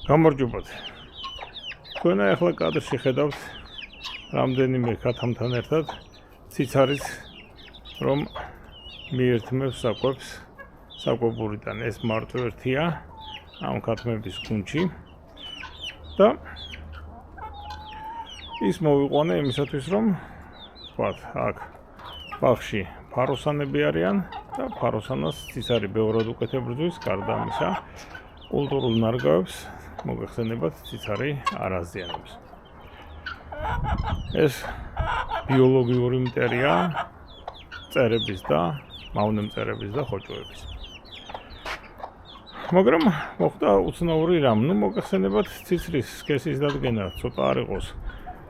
გამარჯობათ. თქვენ ახლა კადრში ხედავთ რამდენიმე ქათამთან ერთად ციცარის რომ მიერთმევს საკვებს საკვებურიდან ეს მარტო ერთია ამ ქათმების გუნდში და ის მოვიყვანე იმისათვის რომ ვთქვათ აქ ბაღში ფაროსანები არიან და ფაროსანას ციცარი ბევრად უკეთებრძვის გარდა ამისა კულტურულ ნარგავებს მოგეხსენებათ ციცარი არ აზიანებს. ეს ბიოლოგიური მტერია მწერების და მავნე მწერების და ხოჭოების. მაგრამ მოხდა უცნაური რამ, მოგეხსენებათ ციცრის სქესის დადგენა ცოტა არ იყოს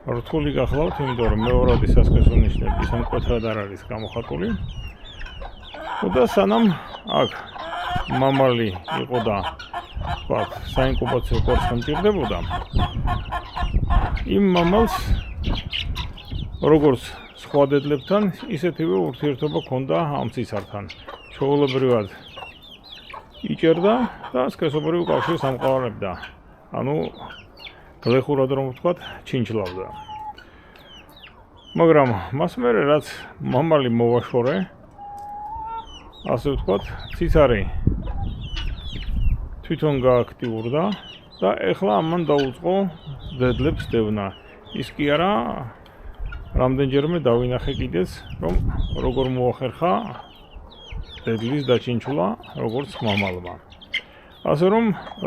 რთული გახლავთ, იმიტომ რომ მეორადი სასქესო ნიშნები ისე მკვეთრად არ არის გამოხატული. და სანამ აქ მამალი იყო და ვთქვათ, საინკუბაციო კორსი მჭირდებოდა, იმ მამალს როგორც სხვა დედლებთან, ისეთივე ურთიერთობა ჰქონდა ამ ციცართან. ჩვეულებრივად იჭერდა და სქესობრივ კავშირს ამყარებდა. ანუ გლეხურად რომ ვთქვათ, ჩინჩლავდა. მაგრამ მას მერე რაც მამალი მოვაშორე, ასე ვთქვათ, ციცარი თვითონ გააქტიურდა და ეხლა ამან დაუწყო დედლებს დევნა. ის კი არა, რამდენჯერმე დავინახე კიდეც, რომ როგორ მოახერხა დედლის დაჩინჩვლა, როგორც მამალმა. ასე რომ,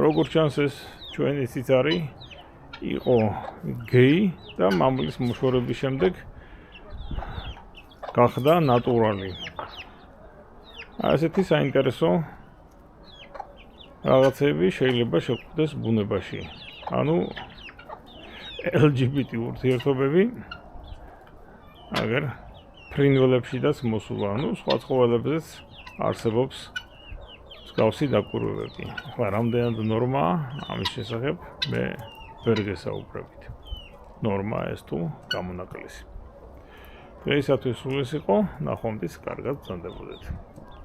როგორც ჩანს ეს ჩვენი ციცარი იყო გეი და მამლის მოშორების შემდეგ გახდა ნატურალი. ასეთი საინტერესო რაღაცები შეიძლება შეგვხვდეს ბუნებაში. ანუ LGBT ურთიერთობები აგერ ფრინველებშიც მოსულა, ანუ სხვა ცხოველებზეც არსებობს მსგავსი დაკვირვებები. ახლა რამდენად ნორმაა ამის შესახებ მე ვერ გესაუბრებით. ნორმაა ეს თუ გამონაკლისი. დღეისათვის სულ ეს იყო, ნახვამდის კარგად გრძანდებოდეთ.